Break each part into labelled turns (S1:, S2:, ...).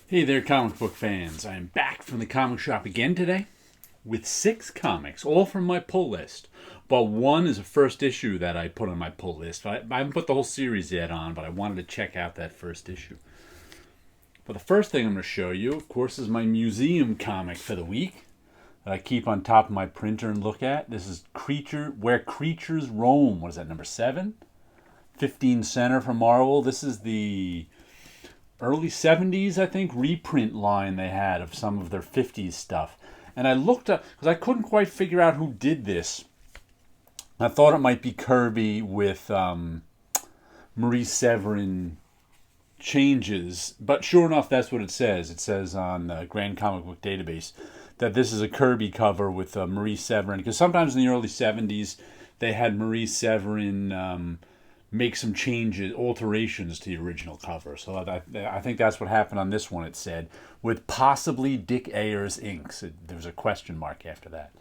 S1: Hey there, comic book fans. I am back from the comic shop again today with 6 comics, all from my pull list. But one is a first issue that I put on my pull list. I haven't put the whole series yet on, but I wanted to check out that first issue. But the first thing I'm going to show you, of course, is my museum comic for the week that I keep on top of my printer and look at. This is Where Creatures Roam. What is that, number 7? 15 center from Marvel. This is the early 70s, I think, reprint line they had of some of their 50s stuff. And I looked up, because I couldn't quite figure out who did this. I thought it might be Kirby with Marie Severin changes. But sure enough, that's what it says. It says on the Grand Comic Book Database that this is a Kirby cover with Marie Severin. Because sometimes in the early 70s, they had Marie Severin make some changes, alterations to the original cover. So I think that's what happened on this one, it said, with possibly Dick Ayers inks. There was a question mark after that.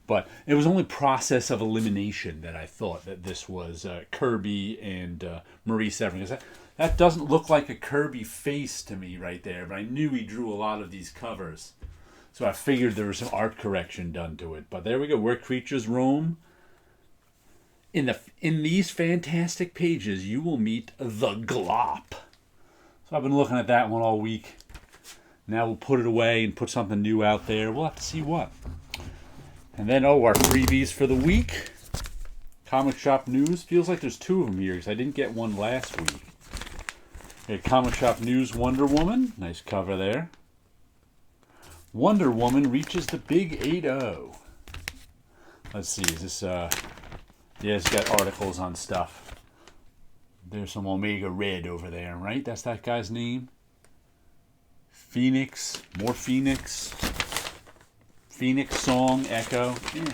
S1: But it was only process of elimination that I thought that this was Kirby and Marie Severin. Because that doesn't look like a Kirby face to me right there, but I knew he drew a lot of these covers. So I figured there was some art correction done to it. But there we go, Where Creatures Roam. In these fantastic pages, you will meet the Glop. So I've been looking at that one all week. Now we'll put it away and put something new out there. We'll have to see what. And then, our freebies for the week. Comic Shop News. Feels like there's 2 of them here because I didn't get one last week. Okay, Comic Shop News, Wonder Woman. Nice cover there. Wonder Woman reaches the big 8-0. Let's see, is this... Yeah, it's got articles on stuff. There's some Omega Red over there, right? That's that guy's name. Phoenix. More Phoenix. Phoenix Song, Echo. Yeah.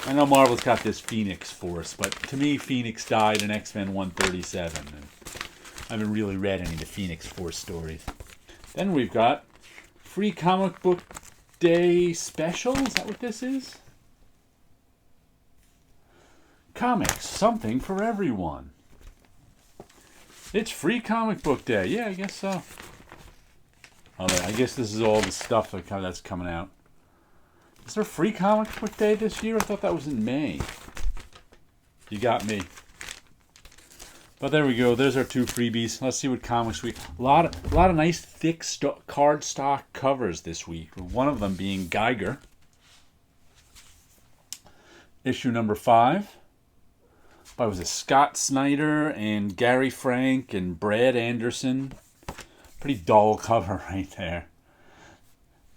S1: I know Marvel's got this Phoenix Force, but to me, Phoenix died in X-Men 137. And I haven't really read any of the Phoenix Force stories. Then we've got Free Comic Book Day Special. Is that what this is? Comics, something for everyone. It's Free Comic Book Day. Yeah, I guess so. I guess this is all the stuff that's coming out. Is there Free Comic Book Day this year? I thought that was in May. You got me. But there we go. There's our 2 freebies. Let's see what comics we... A lot of nice thick cardstock covers this week. One of them being Geiger. Issue number 5. Was it Scott Snyder and Gary Frank and Brad Anderson? Pretty dull cover right there.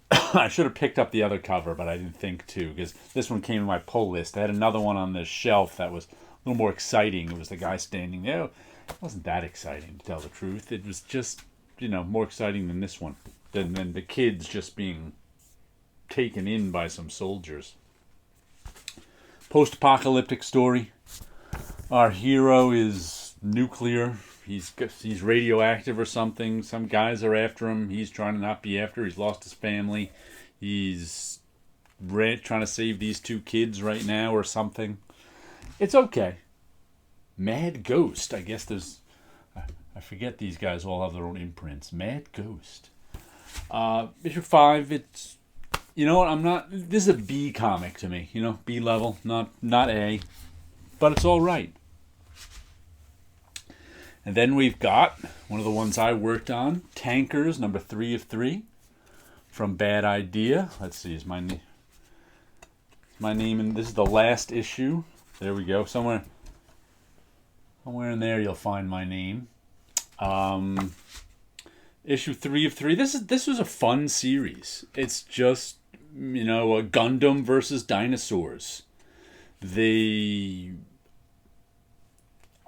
S1: I should have picked up the other cover, but I didn't think to, because this one came in my pull list. I had another one on the shelf that was a little more exciting. It was the guy standing there. It wasn't that exciting, to tell the truth. It was just, more exciting than this one. Than the kids just being taken in by some soldiers. Post-apocalyptic story. Our hero is nuclear. He's radioactive or something. Some guys are after him. He's trying to not be after. He's lost his family. He's trying to save these 2 kids right now or something. It's okay. Mad Ghost. I guess there's... I forget these guys all have their own imprints. Mad Ghost. Issue 5, it's... You know what? I'm not... This is a B comic to me. B level. Not A. But it's all right. And then we've got one of the ones I worked on, Tankers, number 3 of 3, from Bad Idea. Let's see, is my name in... This is the last issue. There we go. Somewhere in there you'll find my name. Issue 3 of 3. This was a fun series. It's just, a Gundam versus dinosaurs. The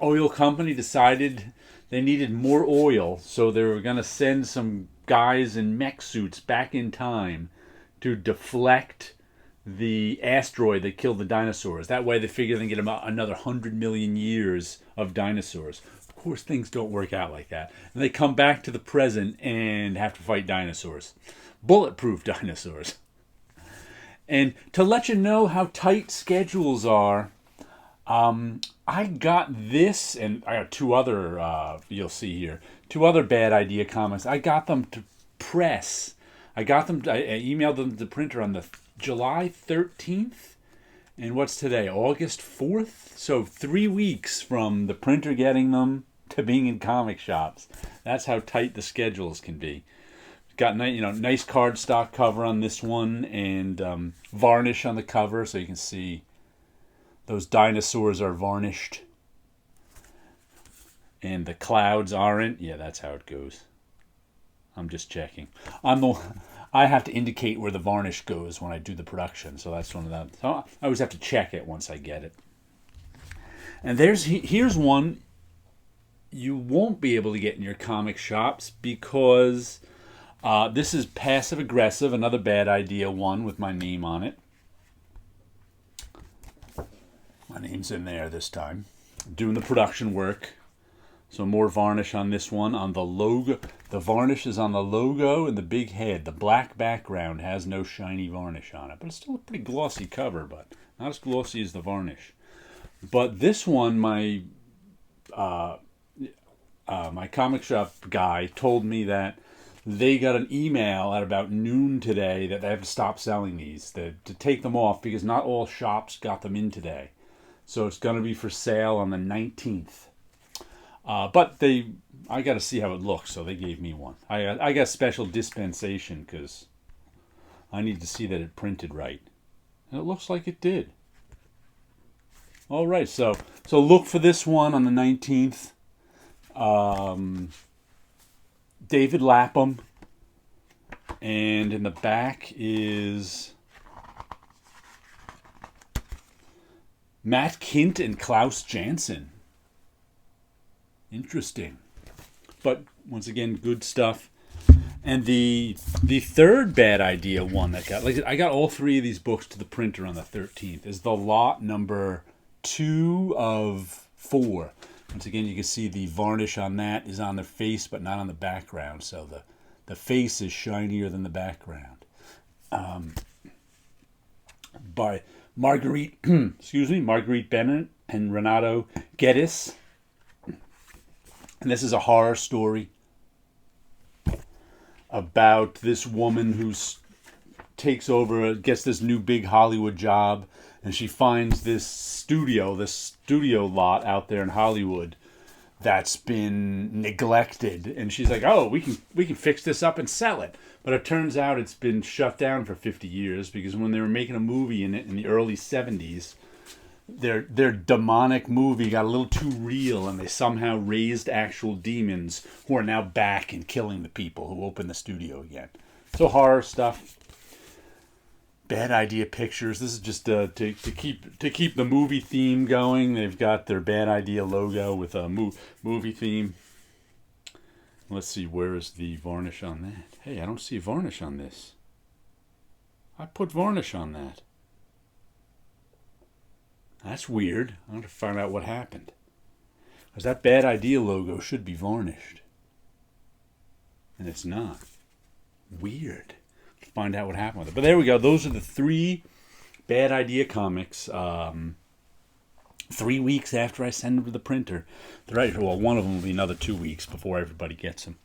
S1: oil company decided they needed more oil, so they were going to send some guys in mech suits back in time to deflect the asteroid that killed the dinosaurs. That way they figure they can get about another 100 million years of dinosaurs. Of course, things don't work out like that. And they come back to the present and have to fight dinosaurs. Bulletproof dinosaurs. And to let you know how tight schedules are, I got this, and I got 2 other, you'll see here, 2 other Bad Idea comics. I got them press. I got them. I emailed them to the printer on the July 13th, and what's today? August 4th. So 3 weeks from the printer getting them to being in comic shops. That's how tight the schedules can be. Got nice cardstock cover on this one, and varnish on the cover, so you can see those dinosaurs are varnished, and the clouds aren't. Yeah, that's how it goes. I'm just checking. I have to indicate where the varnish goes when I do the production, so that's one of them. So I always have to check it once I get it. And here's one you won't be able to get in your comic shops because this is Passive Aggressive, another Bad Idea one with my name on it. My name's in there this time. Doing the production work. So more varnish on this one. On the logo, the varnish is on the logo and the big head. The black background has no shiny varnish on it, but it's still a pretty glossy cover, but not as glossy as the varnish. But this one, my comic shop guy told me that they got an email at about noon today that they have to stop selling these, to take them off, because not all shops got them in today. So it's going to be for sale on the 19th. But I got to see how it looks, so they gave me one. I got special dispensation because I need to see that it printed right. And it looks like it did. All right, so look for this one on the 19th. David Lapham. And in the back is Matt Kindt and Klaus Janson. Interesting. But once again, good stuff. And the third Bad Idea one that I got all three of these books to the printer on the 13th is the lot number 2 of 4. Once again, you can see the varnish on that is on the face but not on the background. So the face is shinier than the background. By Marguerite Bennett and Renato Geddes. And this is a horror story about this woman who takes over, gets this new big Hollywood job, and she finds this studio lot out there in Hollywood that's been neglected, and she's like, "Oh, we can fix this up and sell it." But it turns out it's been shut down for 50 years because when they were making a movie in it in the early 70s, their demonic movie got a little too real, and they somehow raised actual demons who are now back and killing the people who opened the studio again. So horror stuff. Bad Idea Pictures. This is just to keep the movie theme going. They've got their Bad Idea logo with a movie theme. Let's see, where is the varnish on that? Hey, I don't see varnish on this. I put varnish on that. That's weird. I want to find out what happened. Because that Bad Idea logo should be varnished. And it's not. Weird. Find out what happened with it. But there we go. Those are the 3 Bad Idea comics. 3 weeks after I send them to the printer. Well, one of them will be another 2 weeks before everybody gets them.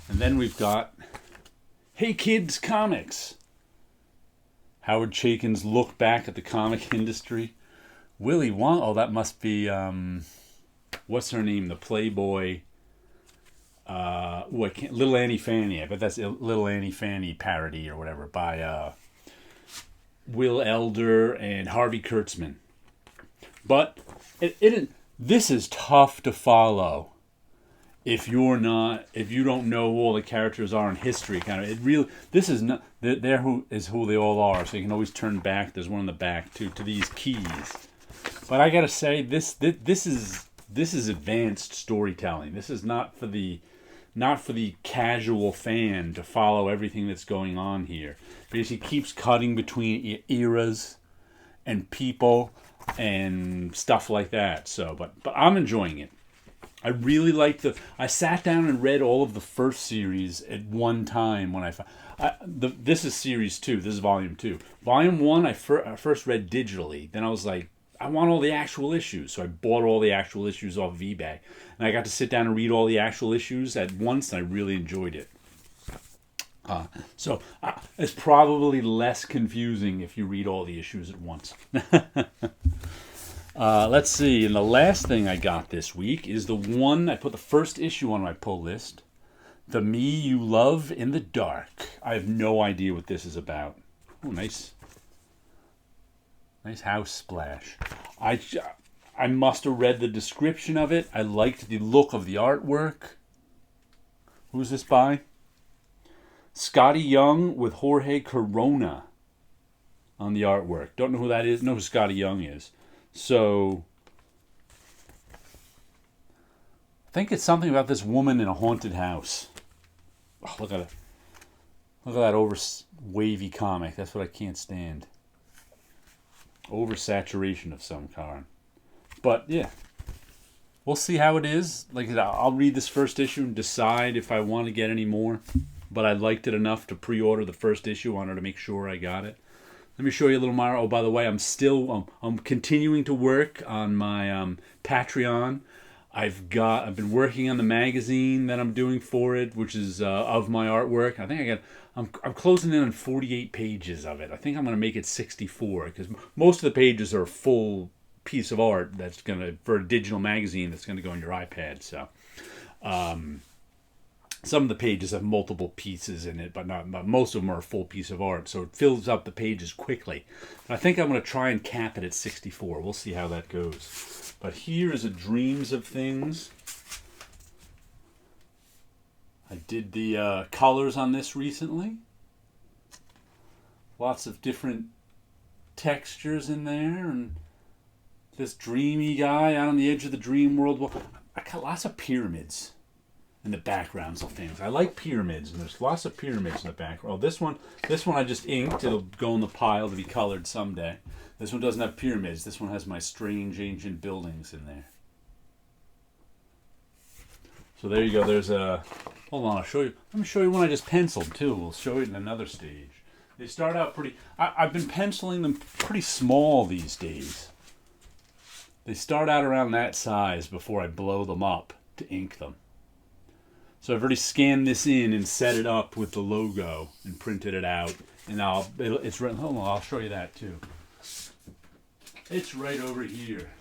S1: And then we've got Hey Kids Comics. Howard Chaykin's look back at the comic industry. Willy Wonka. Oh, that must be what's her name? The Playboy. Little Annie Fanny. I bet that's Little Annie Fanny parody or whatever by Will Elder and Harvey Kurtzman. But this is tough to follow if you don't know who all the characters are in history. This is not. They're who they all are. So you can always turn back. There's one in the back to these keys. But I gotta say, this is advanced storytelling. This is not for the casual fan to follow everything that's going on here, because he keeps cutting between eras and people and stuff like that. So, but I'm enjoying it. I really like I sat down and read all of the first series at one time when this is series 2. This is volume 2. Volume 1 I first read digitally. Then I was like, I want all the actual issues. So I bought all the actual issues off eBay. And I got to sit down and read all the actual issues at once, and I really enjoyed it. So it's probably less confusing if you read all the issues at once. Let's see. And the last thing I got this week is the one I put the first issue on my pull list. The Me You Love in the Dark. I have no idea what this is about. Oh, nice. Nice house splash. I must have read the description of it. I liked the look of the artwork. Who's this by? Scotty Young with Jorge Corona on the artwork. Don't know who that is. Know who Scotty Young is. So, I think it's something about this woman in a haunted house. Oh, look at it. Look at that wavy comic. That's what I can't stand. Oversaturation of some kind. But, yeah. We'll see how it is. Like, I'll read this first issue and decide if I want to get any more. But I liked it enough to pre-order the first issue. Wanted to make sure I got it. Let me show you a little more. Oh, by the way, I'm continuing to work on my Patreon. I've been working on the magazine that I'm doing for it, which is of my artwork. I think I'm closing in on 48 pages of it. I think I'm going to make it 64 because most of the pages are a full piece of art that's for a digital magazine that's going to go on your iPad. So. Some of the pages have multiple pieces in it, but most of them are a full piece of art, so it fills up the pages quickly. But I think I'm going to try and cap it at 64. We'll see how that goes. But here is a Dreams of Things. I did the colors on this recently. Lots of different textures in there, and this dreamy guy out on the edge of the dream world. Well, I got lots of pyramids in the backgrounds of things. I like pyramids, and there's lots of pyramids in the background. Oh, this one I just inked. It'll go in the pile to be colored someday. This one doesn't have pyramids. This one has my strange ancient buildings in there. So there you go. There's a... Hold on, I'll show you. Let me show you one I just penciled, too. We'll show it in another stage. They start out pretty... I've been penciling them pretty small these days. They start out around that size before I blow them up to ink them. So I've already scanned this in and set it up with the logo and printed it out. And it's right. Hold on, I'll show you that too. It's right over here.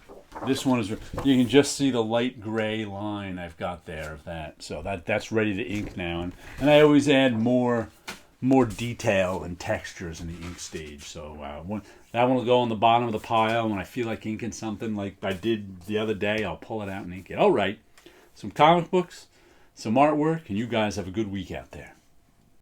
S1: This one is. You can just see the light gray line I've got there of that. So that's ready to ink now. And I always add more detail and textures in the ink stage. So that one will go on the bottom of the pile. When I feel like inking something like I did the other day, I'll pull it out and ink it. All right, some comic books. Some artwork, and you guys have a good week out there.